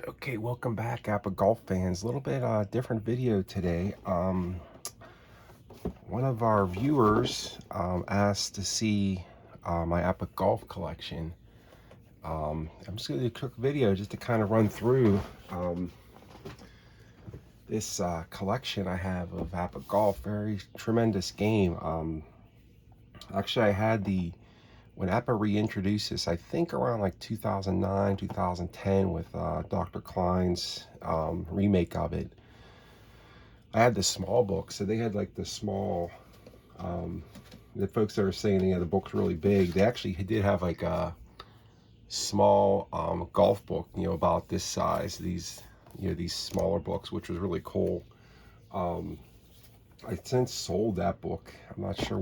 Okay, welcome back, APPA Golf fans. A little bit different video today. One of our viewers asked to see my APPA Golf collection. I'm just going to do a quick video just to kind of run through this collection I have of APPA Golf. Very tremendous game. Actually, I had when APPA reintroduced this, I think around like 2009, 2010 with Dr. Klein's remake of it. I had the small book, so they had like the small, the folks that are saying, the book's really big, they actually did have like a small golf book, about this size, these smaller books, which was really cool. I since sold that book. I'm not sure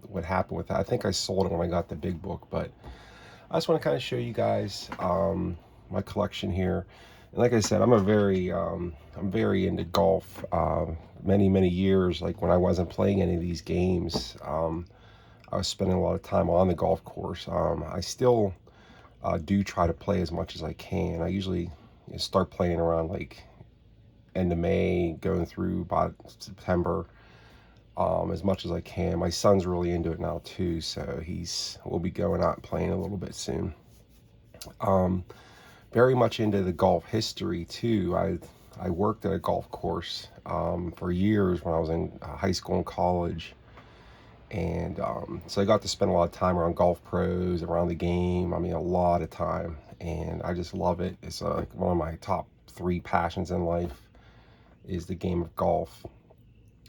what happened with that. I think I sold it when I got the big book, but I just want to kind of show you guys my collection here. And like I said, I'm very into golf. Many years, like when I wasn't playing any of these games, I was spending a lot of time on the golf course. I still do try to play as much as I can. I usually start playing around like end of May, going through about September, as much as I can. My son's really into it now too, so we'll be going out and playing a little bit soon. Very much into the golf history too. I worked at a golf course for years when I was in high school and college, and so I got to spend a lot of time around golf pros, around the game. I mean, a lot of time, and I just love it. It's like one of my top three passions in life is the game of golf.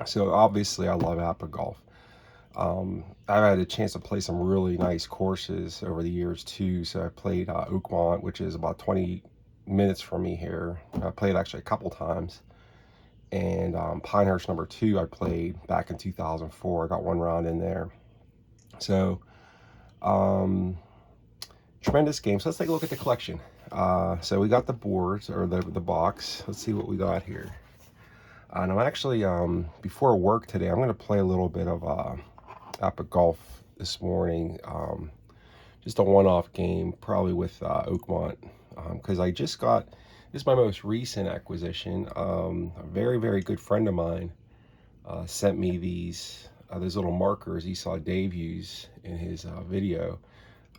So obviously, I love APPA Golf. I've had a chance to play some really nice courses over the years too. So I played Oakmont, which is about 20 minutes from me here. I played actually a couple times. And Pinehurst number 2, I played back in 2004. I got one round in there. So tremendous game. So let's take a look at the collection. So we got the boards, or the box. Let's see what we got here. And I'm actually, before work today, I'm going to play a little bit of APPA Golf this morning. Just a one-off game, probably with Oakmont, because I just got, this is my most recent acquisition. A very good friend of mine sent me these little markers he saw Dave use in his video,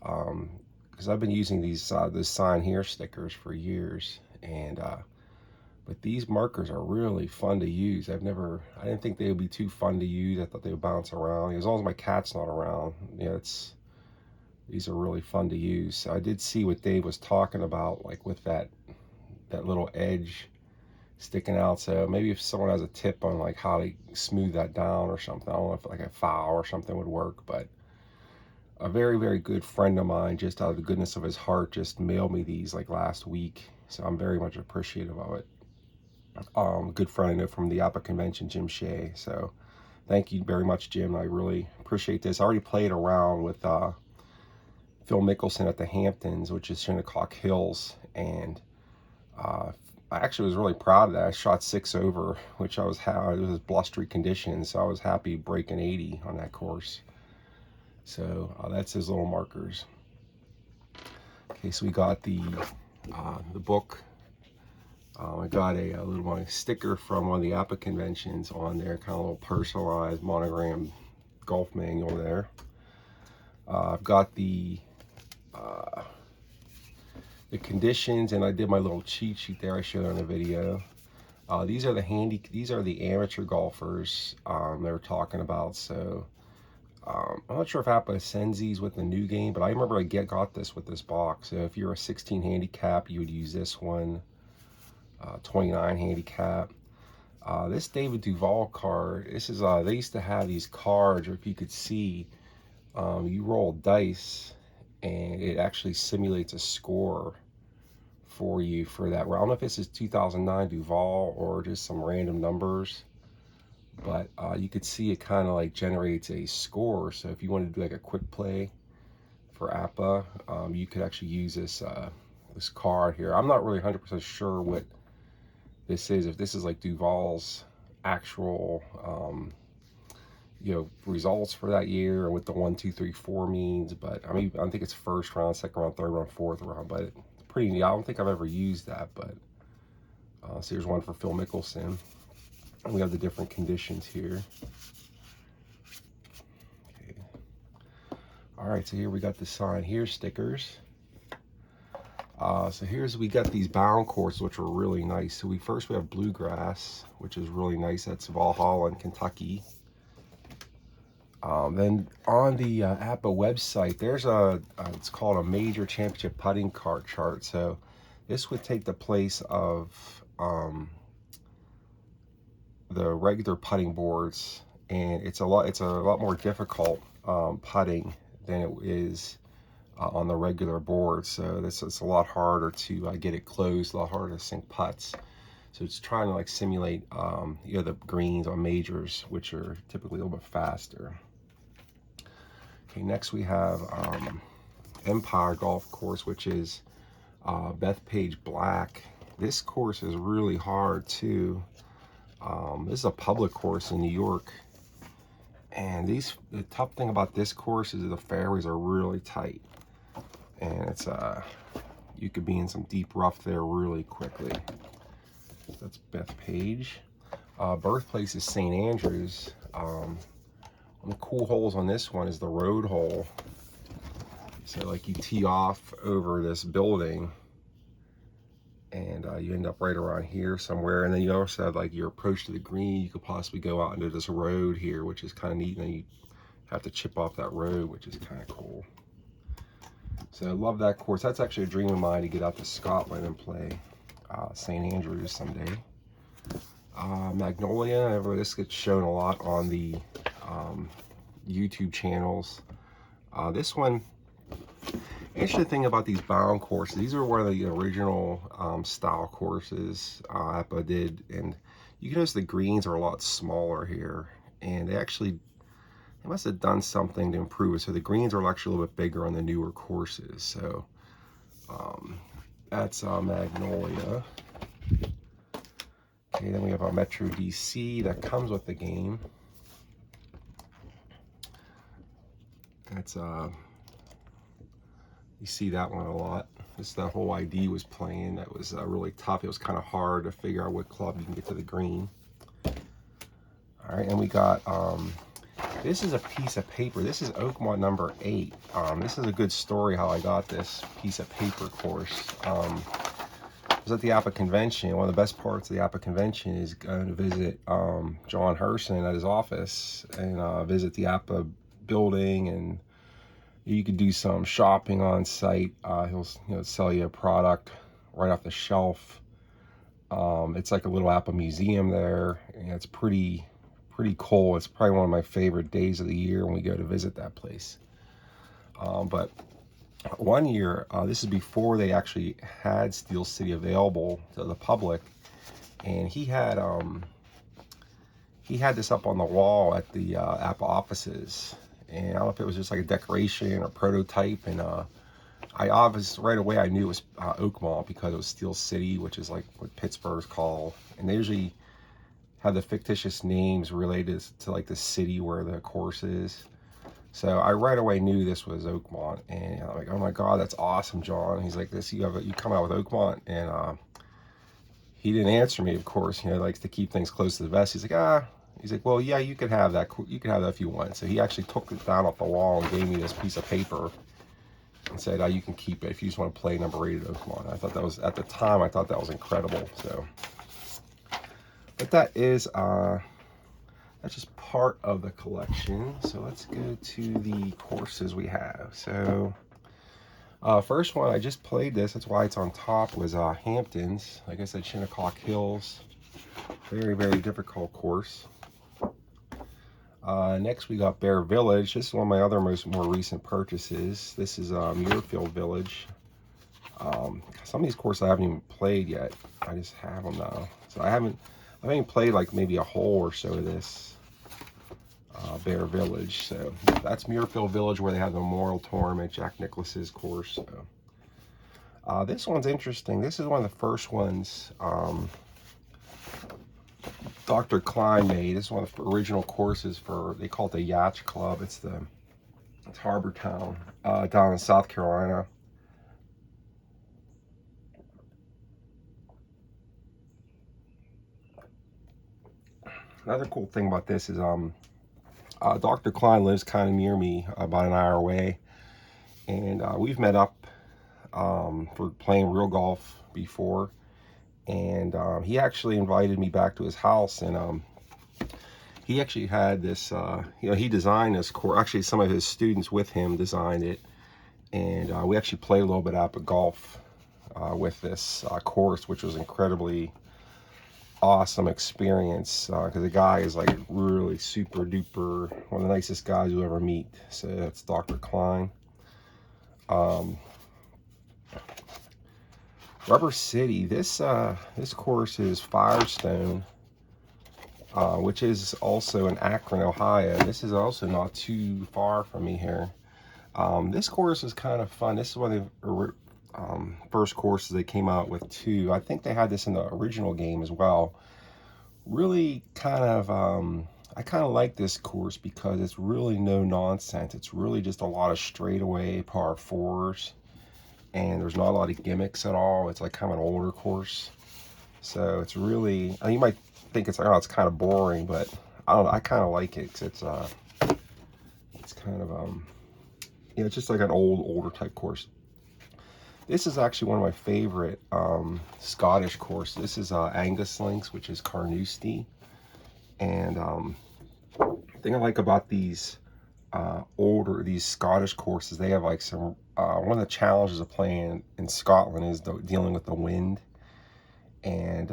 because I've been using these this sign here stickers for years, and but these markers are really fun to use. I didn't think they would be too fun to use. I thought they would bounce around. As long as my cat's not around, these are really fun to use. So I did see what Dave was talking about, like with that little edge sticking out. So maybe if someone has a tip on like how to smooth that down or something, I don't know if like a foul or something would work, but a very good friend of mine, just out of the goodness of his heart, just mailed me these like last week. So I'm very much appreciative of it. Good friend I know from the APPA convention, Jim Shea. So thank you very much, Jim. I really appreciate this. I already played around with Phil Mickelson at the Hamptons, which is Shinnecock Hills, and I actually was really proud of that. I shot 6 over, which it was blustery conditions, so I was happy breaking 80 on that course. So that's his little markers. Okay, so we got the book. I got a little sticker from one of the APPA conventions on there, kind of a little personalized monogram golf manual there. I've got the conditions, and I did my little cheat sheet there I showed on the video. These are the amateur golfers they were talking about. So I'm not sure if APPA sends these with the new game, but I remember I got this with this box. So if you're a 16 handicap, you would use this one. 29 handicap. This David Duval card, this is they used to have these cards, or if you could see, you roll dice and it actually simulates a score for you for that. Well, I don't know if this is 2009 Duval or just some random numbers, but you could see it kind of like generates a score. So if you wanted to do like a quick play for APPA, you could actually use this card here. I'm not really 100% sure what this is, if this is like Duval's actual results for that year, or what the 1 2 3 4 means. But I mean, I think it's first round, second round, third round, fourth round, but pretty neat. I don't think I've ever used that, but so here's one for Phil Mickelson. And we have the different conditions here. Okay. All right, so here we got the sign. Here's stickers. So we got these bound courses, which are really nice. So we have Bluegrass, which is really nice. That's Valhalla in Kentucky. Then on the APPA website, there's it's called a major championship putting cart chart. So this would take the place of the regular putting boards, and it's a lot more difficult putting than it is on the regular board. So it's a lot harder to get it closed, a lot harder to sink putts. So it's trying to like simulate the greens on majors, which are typically a little bit faster. Okay, next we have Empire Golf Course, which is Bethpage Black. This course is really hard too. This is a public course in New York, and the tough thing about this course is the fairways are really tight, and it's you could be in some deep rough there really quickly. That's Bethpage. Birthplace is St. Andrews. One of the cool holes on this one is the road hole. So like you tee off over this building, and you end up right around here somewhere. And then you also have like your approach to the green. You could possibly go out into this road here, which is kind of neat. And then you have to chip off that road, which is kind of cool. So I love that course. That's actually a dream of mine, to get out to Scotland and play St. Andrews someday. Magnolia, this gets shown a lot on the YouTube channels. This one, interesting thing about these bound courses, these are one of the original style courses APPA did, and you can notice the greens are a lot smaller here, and they must have done something to improve it. So the greens are actually a little bit bigger on the newer courses. So that's Magnolia. Okay, then we have our Metro DC that comes with the game. That's you see that one a lot. That whole ID was playing. That was really tough. It was kind of hard to figure out what club you can get to the green. All right, and we got this is a piece of paper. This is Oakmont number 8. This is a good story how I got this piece of paper course. I was at the APPA convention. One of the best parts of the APPA convention is going to visit John Herson at his office, and visit the APPA building, and you could do some shopping on site. He'll sell you a product right off the shelf. It's like a little APPA museum there, and it's pretty cool. It's probably one of my favorite days of the year when we go to visit that place. But one year, this is before they actually had Steel City available to the public, and he had this up on the wall at the APPA offices, and I don't know if it was just like a decoration or prototype, and right away I knew it was Oakmont because it was Steel City, which is like what Pittsburgh's called, and they usually have the fictitious names related to like the city where the course is. So I right away knew this was Oakmont, and I'm like, oh my God, that's awesome, John. He's like, you come out with Oakmont, and he didn't answer me, of course. He likes to keep things close to the vest. He's like, well, yeah, you could have that. You can have that if you want. So he actually took it down off the wall and gave me this piece of paper and said, you can keep it if you just want to play number 8 at Oakmont. I thought that was, at the time, I thought that was incredible. So, but that is that's just part of the collection. So let's go to the courses we have. So first one, I just played this, that's why it's on top, was Hamptons. Like I said, Shinnecock Hills. Very, very difficult course. Next we got Bear Village. This is one of my other more recent purchases. This is Muirfield Village. Some of these courses I haven't even played yet. I just have them now. So I haven't played like maybe a hole or so of this Bear Village. So that's Muirfield Village, where they have the Memorial Tournament, Jack Nicklaus's course. So this one's interesting. This is one of the first ones Dr. Klein made. This is one of the original courses they call it the Yacht Club. It's Harbor Town down in South Carolina. another cool thing about this is Dr. Klein lives kind of near me, about an hour away, and we've met up for playing real golf before, and he actually invited me back to his house, and he actually had this, he designed this course. Actually, some of his students with him designed it, and we actually played a little bit APBA Golf with this course, which was incredibly awesome experience, because the guy is like really super duper, one of the nicest guys you'll ever meet. So that's Dr. Klein. Rubber City, this course is Firestone, which is also in Akron, Ohio. This is also not too far from me here. This course is kind of fun. This is one of the first courses they came out with too. I think they had this in the original game as well. Really kind of, I kind of like this course because it's really no nonsense. It's really just a lot of straightaway par fours, and there's not a lot of gimmicks at all. It's like kind of an older course. So it's really, I mean, you might think it's like, oh, it's kind of boring, but I don't know, I kind of like it because it's kind of, it's just like an older type course. This is actually one of my favorite Scottish courses. This is Angus Links, which is Carnoustie. And the thing I like about these these Scottish courses, they have like some, one of the challenges of playing in Scotland is dealing with the wind. And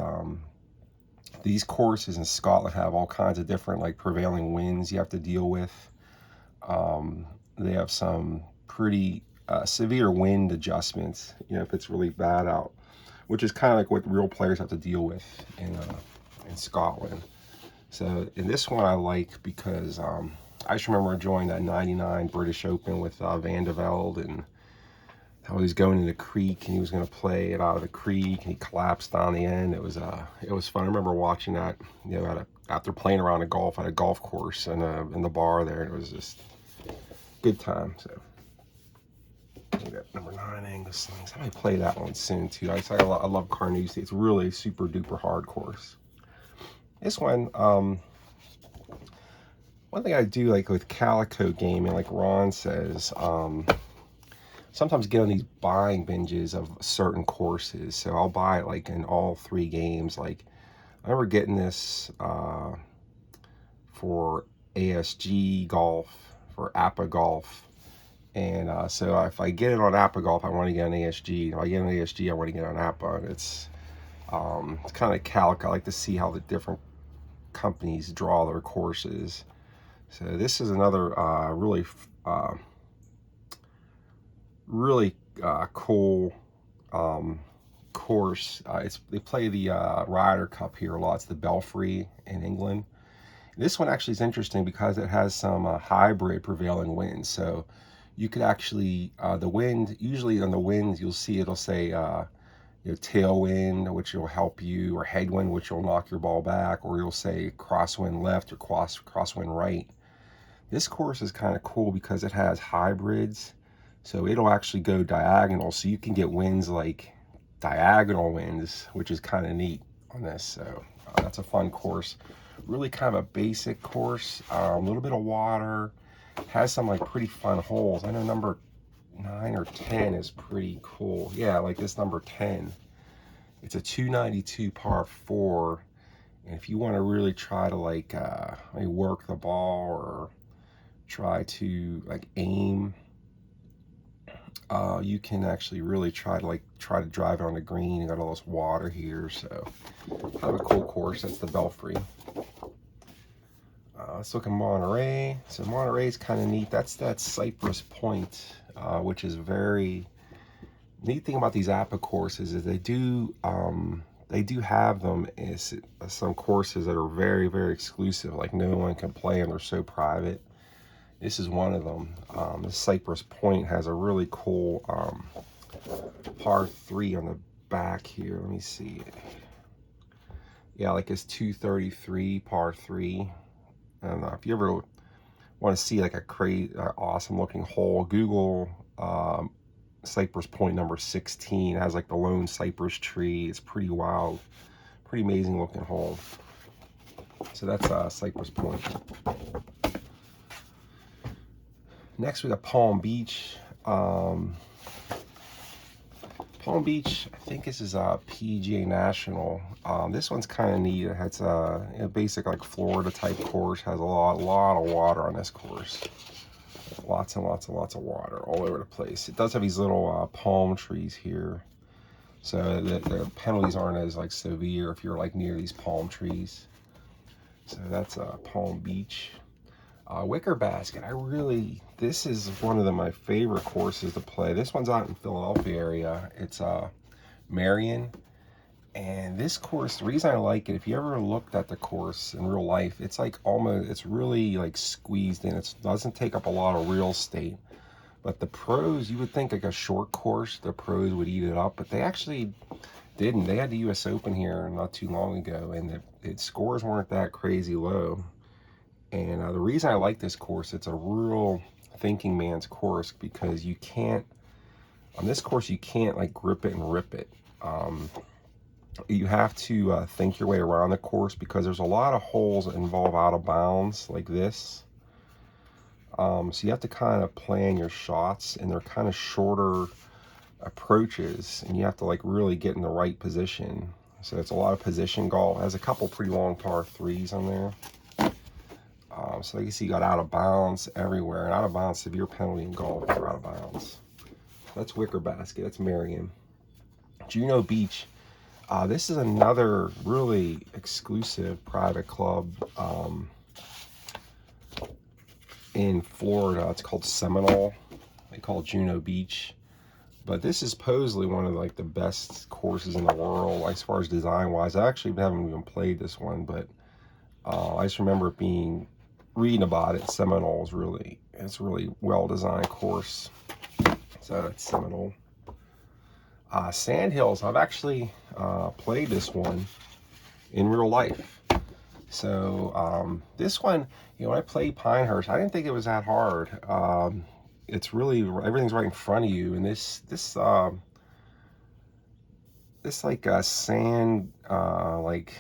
these courses in Scotland have all kinds of different like prevailing winds you have to deal with. They have some pretty severe wind adjustments, if it's really bad out, which is kind of like what real players have to deal with in Scotland. So in this one I like because I just remember enjoying that 99 British Open with Van de Velde, and how he was going in the creek and he was going to play it out of the creek and he collapsed on the end. It was fun. I remember watching that, after playing around a golf course and in the bar there. It was just good time. So we got number 9 Angus Links. I might play that one soon too. I love Carnoustie. It's really super duper hard course. This one, one thing I do like with Calico gaming, like Ron says, sometimes get on these buying binges of certain courses. So I'll buy it like in all 3 games. Like I remember getting this for ASG Golf, for APPA Golf. And so if I get it on APPA Golf, I want to get on ASG. If I get on ASG, I want to get on APPA. It's kind of Calico. I like to see how the different companies draw their courses. So this is another really cool course. They play the Ryder Cup here a lot. It's the Belfry in England. This one actually is interesting because it has some hybrid prevailing winds. So you could actually, the wind, usually on the winds you'll see it'll say tailwind, which will help you, or headwind, which will knock your ball back, or you'll say crosswind left or crosswind right. This course is kind of cool because it has hybrids, so it'll actually go diagonal, so you can get winds like diagonal winds, which is kind of neat on this. So that's a fun course. Really kind of a basic course, a little bit of water, has some like pretty fun holes. I know number 9 or 10 is pretty cool. Yeah, like this number 10. It's a 292 par 4. And if you want to really try to like maybe work the ball or try to like aim, you can actually really try to drive it on the green. You got all this water here, so kind of a cool course. That's the Belfry. Let's look at Monterey. So Monterey is kind of neat. That's that Cypress Point, which is very neat. Thing about these APPA courses is they do have them as some courses that are very, very exclusive, like no one can play and they're so private. This is one of them. The Cypress Point has a really cool par 3 on the back here. Let me see. Yeah, like it's 233 par 3. And if you ever want to see like a crazy, awesome looking hole, Google Cypress Point number 16. It has like the lone cypress tree. It's pretty wild, pretty amazing looking hole. So that's Cypress Point. Next we got Palm Beach. Palm Beach, I think this is a PGA National. This one's kind of neat. It's a basic like Florida type course. Has a lot of water on this course. Lots and lots and lots of water all over the place. It does have these little palm trees here, so the penalties aren't as like severe if you're like near these palm trees. So that's Palm Beach. Wicker Basket, this is one of my favorite courses to play. This one's out in Philadelphia area. It's Marion. And this course, the reason I like it, if you ever looked at the course in real life, it's like it's really like squeezed in. It doesn't take up a lot of real estate. But the pros, you would think like a short course, the pros would eat it up, but they actually didn't. They had the US Open here not too long ago, and the scores weren't that crazy low. And the reason I like this course, it's a real thinking man's course, because you can't, on this course, you can't like grip it and rip it. You have to think your way around the course, because there's a lot of holes that involve out of bounds like this. So you have to kind of plan your shots, and they're kind of shorter approaches, and you have to like really get in the right position. So it's a lot of position golf. It has a couple pretty long par threes on there. So you see, you got out of bounds everywhere, and out of bounds, severe penalty in golf for out of bounds. That's Wicker Basket. That's Marion. Juno Beach. This is another really exclusive private club in Florida. It's called Seminole. They call it Juno Beach. But this is supposedly one of like the best courses in the world, like, as far as design wise. I actually haven't even played this one, but I just remember it reading about it. Seminole is it's a really well designed course. So that's Seminole. Sandhills, I've actually played this one in real life. So this one, when I played Pinehurst, I didn't think it was that hard. It's really, everything's right in front of you, and this like sand, like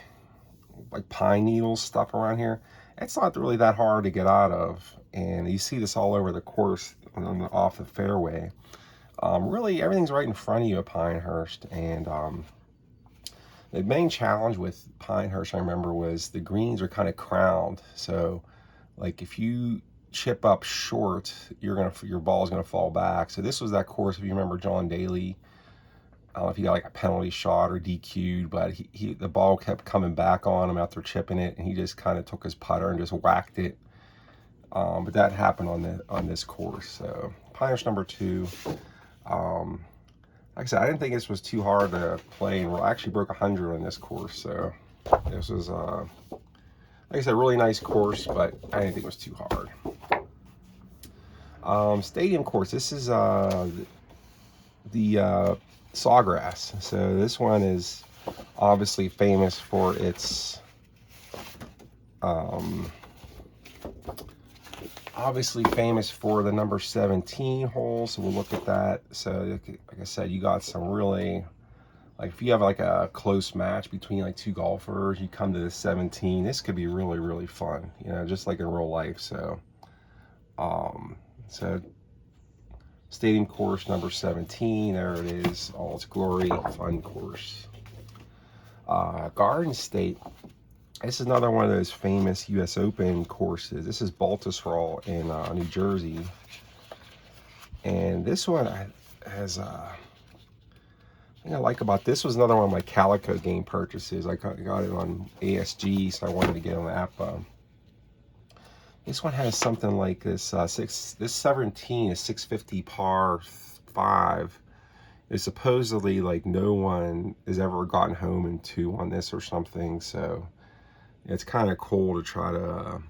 pine needles stuff around here, it's not really that hard to get out of, and you see this all over the course off the fairway. Really, everything's right in front of you at Pinehurst, and the main challenge with Pinehurst, I remember, was the greens are kind of crowned. So, like, if you chip up short, your ball's gonna fall back. So this was that course. If you remember John Daly, I don't know if he got like a penalty shot or DQ'd, but the ball kept coming back on him after chipping it, and he just kind of took his putter and just whacked it. But that happened on this course. So Pinehurst number 2. Like I said, I didn't think this was too hard to play, and I actually broke 100 on this course. So this was, like I said, a really nice course, but I didn't think it was too hard. Stadium course. This is the Sawgrass. So this one is obviously famous for its the number 17 hole. So we'll look at that. So like I said, you got some really, like, if you have like a close match between like two golfers, you come to the 17, this could be really, really fun, just like in real life. So so stadium course number 17, there it is, all its glory. Fun course. Garden State. This is another one of those famous US Open courses. This is Baltusrol in New Jersey. And this one has, the thing I like about this was another one of my Calico game purchases. I got it on ASG, so I wanted to get it on APPA. This one has something like this, this 17 is 650 par 5. It's supposedly like no one has ever gotten home in 2 on this or something, so it's kind of cool to try to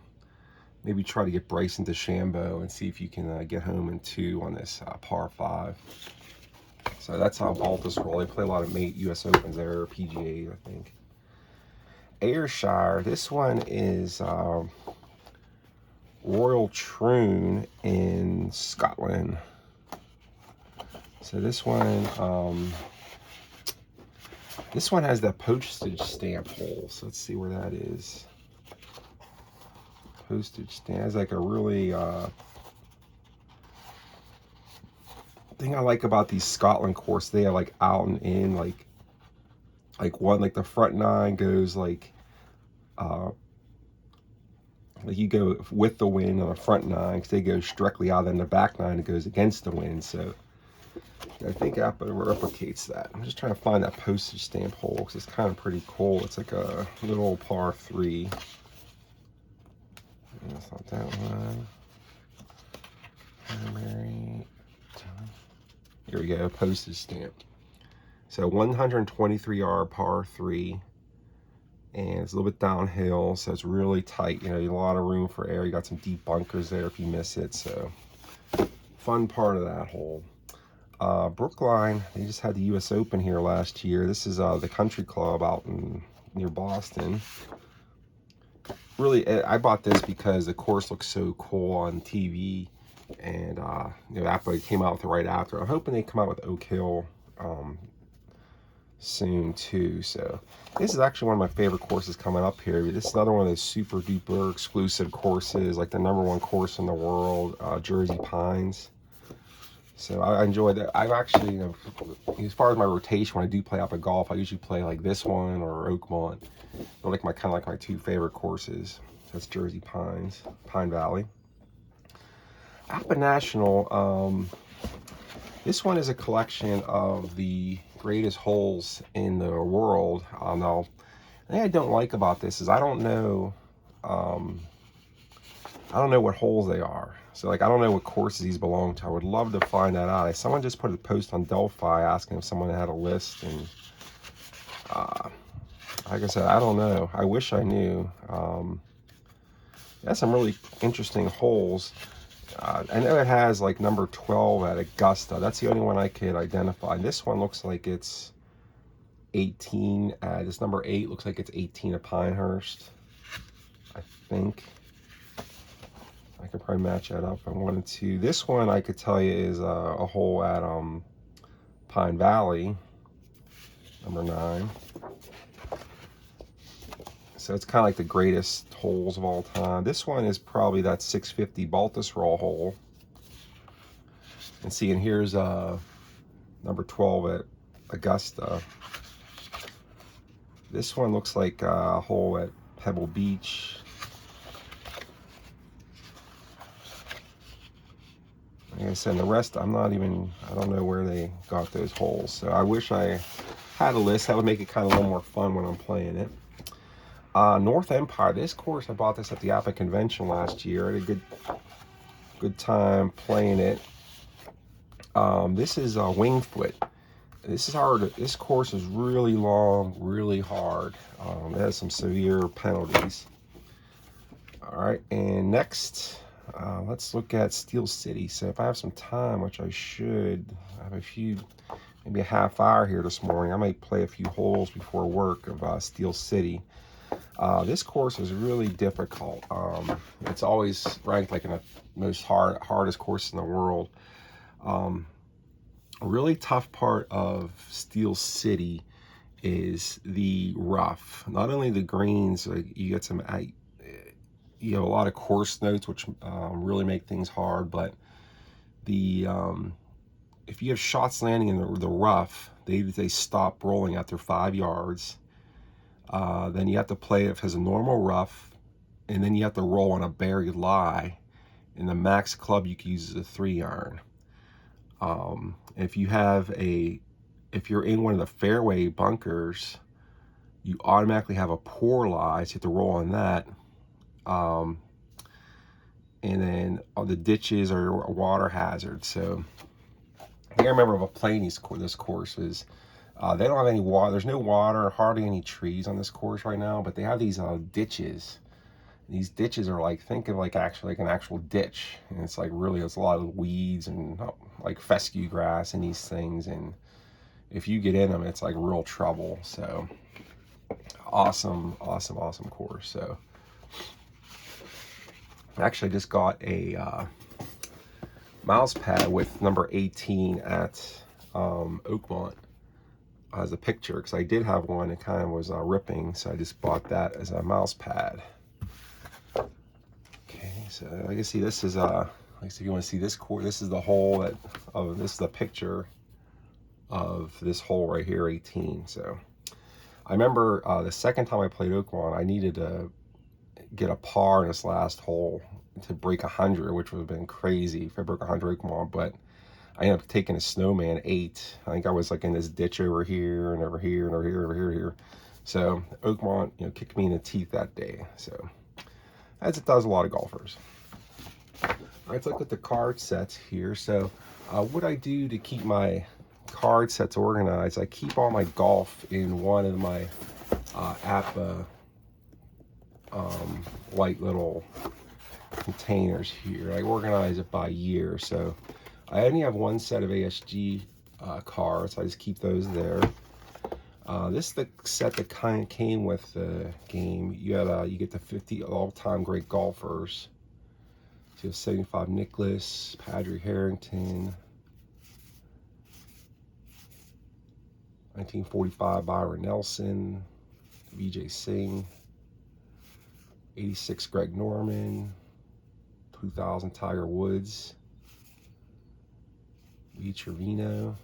maybe try to get Bryson DeChambeau and see if you can get home in 2 on this par 5. So that's how Baltusrol. They play a lot of US Opens there, or PGA, I think. Ayrshire. This one is Royal Troon in Scotland. So this one has that postage stamp hole. So let's see where that is. postage stamp. It's like a really thing I like about these Scotland courses. They are like out and in, like one, like the front nine goes like you go with the wind on the front nine, because they go directly out, then the back nine, it goes against the wind. So I think APPA replicates that. I'm just trying to find that postage stamp hole, because it's kind of pretty cool. It's like a little par 3. That's not that one. Here we go, postage stamp. So 123 yard par 3. And it's a little bit downhill, so it's really tight. You know, a lot of room for air. You got some deep bunkers there if you miss it. So fun part of that hole. Brookline, they just had the US Open here last year. This is the country club out near Boston. Really, I bought this because the course looks so cool on TV, and you know, APPA came out with it right after. I'm hoping they come out with Oak Hill soon too. So this is actually one of my favorite courses coming up here. This is another one of those super duper exclusive courses, like the #1 course in the world, Jersey Pines. So I enjoy that. I've actually, you know, as far as my rotation, when I do play APBA Golf, I usually play like this one or Oakmont. They're like kind of like my 2 favorite courses. That's Jersey Pines, Pine Valley. APBA National, this one is a collection of the greatest holes in the world. Now, the thing I don't like about this is I don't know what holes they are. So like, I don't know what courses these belong to. I would love to find that out. Someone just put a post on Delphi asking if someone had a list, and like I said, I don't know. I wish I knew. That's some really interesting holes. I know it has like number 12 at Augusta. That's the only one I could identify. This one looks like it's 18. This number 8 looks like it's 18 at Pinehurst, I think. I could probably match that up if I wanted to. This one I could tell you is a hole at Pine Valley, number 9. So it's kind of like the greatest holes of all time. This one is probably that 650 Baltusrol hole. And see, and here's number 12 at Augusta. This one looks like a hole at Pebble Beach. Like I said, the rest, I don't know where they got those holes. So I wish I had a list. That would make it kind of a little more fun when I'm playing it. North Empire, this course, I bought this at the APPA convention last year. I had a good time playing it. This is Wingfoot. This is hard. This course is really long, really hard. It has some severe penalties. All right, and next, let's look at Steel City. So if I have some time, which I should, I have maybe a half hour here this morning. I might play a few holes before work of Steel City. This course is really difficult. It's always ranked like in the most hardest course in the world. A really tough part of Steel City is the rough. Not only the greens, like you get some, you have a lot of course notes, which really make things hard. But the if you have shots landing in the rough, they stop rolling after 5 yards. Then you have to play it if it has a normal rough, and then you have to roll on a buried lie, and the max club you can use is a 3-iron. If you're in one of the fairway bunkers, you automatically have a poor lie, so you have to roll on that. And then all the ditches are a water hazard. So I think I remember playing this course is they don't have any water. There's no water, hardly any trees on this course right now, but they have these ditches. These ditches are like, think of like actually like an actual ditch, and it's like really, it's a lot of weeds and like fescue grass and these things, and if you get in them, it's like real trouble. So awesome course. So I actually just got a mouse pad with number 18 at Oakmont as a picture, because I did have one. It kind of was ripping, so I just bought that as a mouse pad. so I can see this is like if you want to see this court, this is the hole that this is the picture of this hole right here, 18. So I remember the second time I played Oakmont, I needed to get a par in this last hole to break 100, which would have been crazy if I broke 100 Oakmont, but I ended up taking a snowman 8. I think I was like in this ditch over here and over here and over here, over here, here. So Oakmont, you know, kicked me in the teeth that day. So as it does a lot of golfers. All right, let's look at the card sets here. So what I do to keep my card sets organized, I keep all my golf in one of my APPA white little containers here. I organize it by year. So I only have one set of ASG cards. So I just keep those there. This is the set that kind of came with the game. You get the 50 all-time great golfers. So you have 75 Nicklaus, Padraig Harrington, 1945 Byron Nelson, Vijay Singh, 86 Greg Norman, 2000 Tiger Woods, Lee Trevino,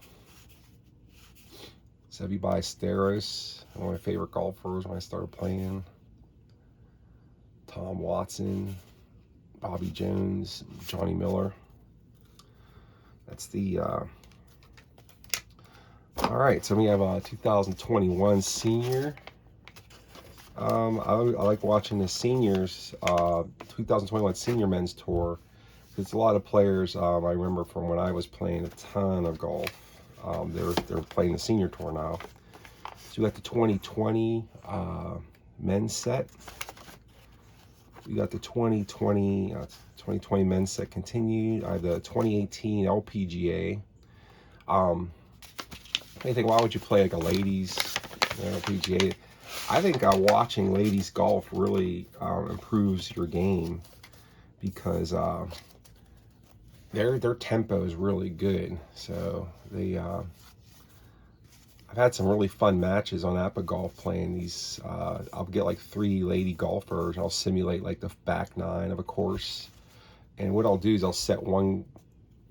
Seve Ballesteros, one of my favorite golfers when I started playing, Tom Watson, Bobby Jones, Johnny Miller. That's the all right, so we have a 2021 senior. I like watching the seniors, 2021 senior men's tour. It's a lot of players I remember from when I was playing a ton of golf. They're playing the senior tour now. So we got the 2020 men's set. We got the 2020 men's set continued. I have the 2018 LPGA. I think, why would you play like a ladies LPGA? I think watching ladies golf really improves your game because their tempo is really good. So they I've had some really fun matches on APBA Golf playing these. I'll get like 3 lady golfers. I'll simulate like the back 9 of a course, and what I'll do is I'll set one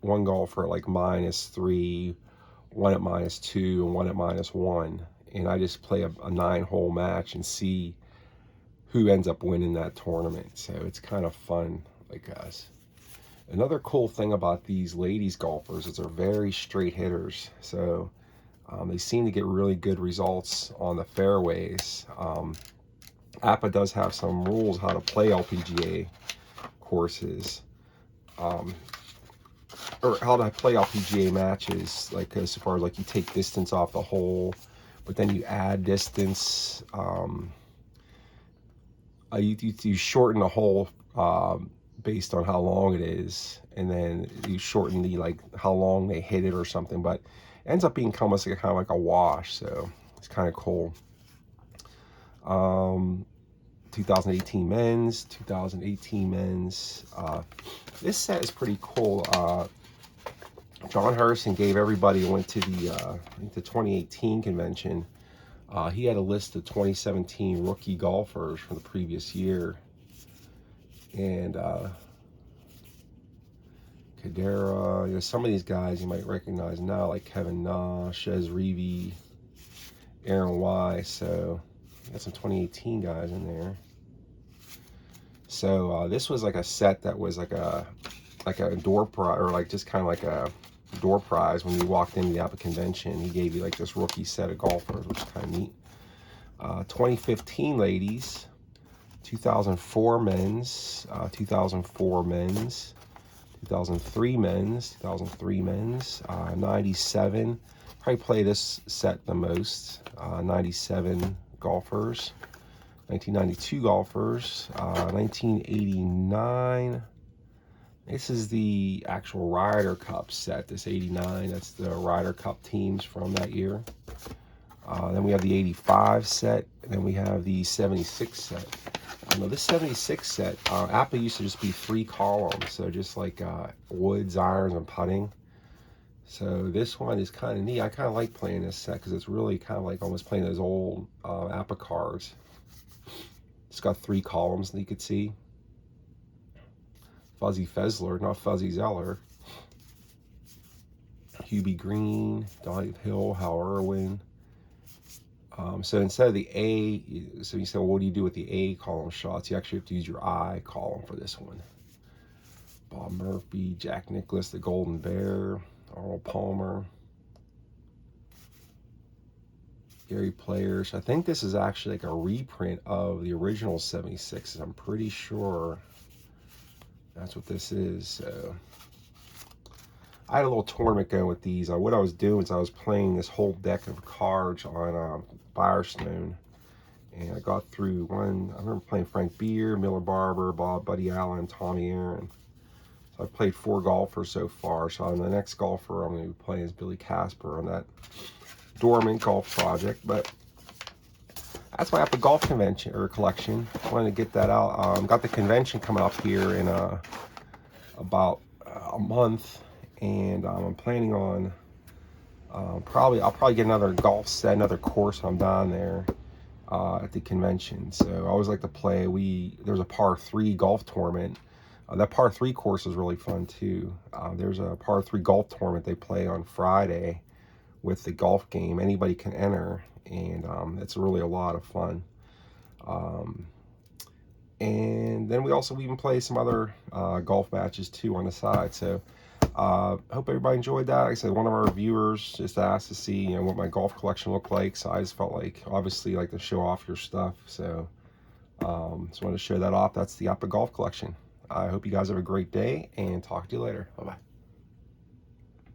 golfer at like -3, one at -2, and one at -1, and I just play a 9-hole match and see who ends up winning that tournament. So it's kind of fun, like guys. Another cool thing about these ladies golfers is they're very straight hitters. So they seem to get really good results on the fairways. APPA does have some rules how to play LPGA courses, or how to play LPGA matches, like as far as like you take distance off the hole, but then you add distance. You shorten the hole based on how long it is, and then you shorten the like how long they hit it or something, but it ends up being almost like, kind of like a wash. So it's kind of cool. 2018 men's, 2018 men's. This set is pretty cool. John Harrison gave everybody who went to the 2018 convention. He had a list of 2017 rookie golfers from the previous year, and Cadera, you know, some of these guys you might recognize now, like Kevin Na, Chez Reavie, Aaron Wise. So got some 2018 guys in there. So this was like a set that was like a door prize, or like just kind of like a door prize when you walked into the APPA convention. He gave you like this rookie set of golfers, which is kind of neat. 2015 ladies, 2004 men's, 2004 men's, 2003 men's, 2003 men's, 97. Probably play this set the most. 97 golfers, 1992 golfers, 1989. This is the actual Ryder Cup set, this 89. That's the Ryder Cup teams from that year. Then we have the 85 set, and then we have the 76 set. This 76 set, APPA used to just be 3 columns, so just like woods, irons, and putting. So this one is kind of neat. I kind of like playing this set because it's really kind of like almost playing those old APPA cards. It's got 3 columns that you could see. Fuzzy Fezler, not Fuzzy Zeller. Hubie Green, Donnie Hill, Hal Irwin. So instead of the A, so you say, well, what do you do with the A column shots? You actually have to use your I column for this one. Bob Murphy, Jack Nicklaus, the Golden Bear, Arnold Palmer, Gary Players. I think this is actually like a reprint of the original 76s. I'm pretty sure that's what this is. So I had a little tournament going with these. What I was doing is I was playing this whole deck of cards on Firestone. And I got through one. I remember playing Frank Beer, Miller Barber, Bob Buddy Allen, Tommy Aaron. So I've played 4 golfers so far. So on the next golfer I'm going to be playing is Billy Casper on that dormant golf project. But that's my APPA Golf convention or collection. I wanted to get that out. Got the convention coming up here in about a month, and I'm planning on I'll probably get another golf set, another course when I'm down there at the convention. So I always like to play. There's a par 3 golf tournament. That par 3 course is really fun too. There's a par 3 golf tournament they play on Friday with the golf game. Anybody can enter, and it's really a lot of fun. And then we also even play some other golf matches too on the side. So hope everybody enjoyed that. Like I said, one of our viewers just asked to see what my golf collection looked like. So I just felt like, obviously, like to show off your stuff. So just wanted to show that off. That's the APPA Golf collection. I hope you guys have a great day, and talk to you later. Bye-bye.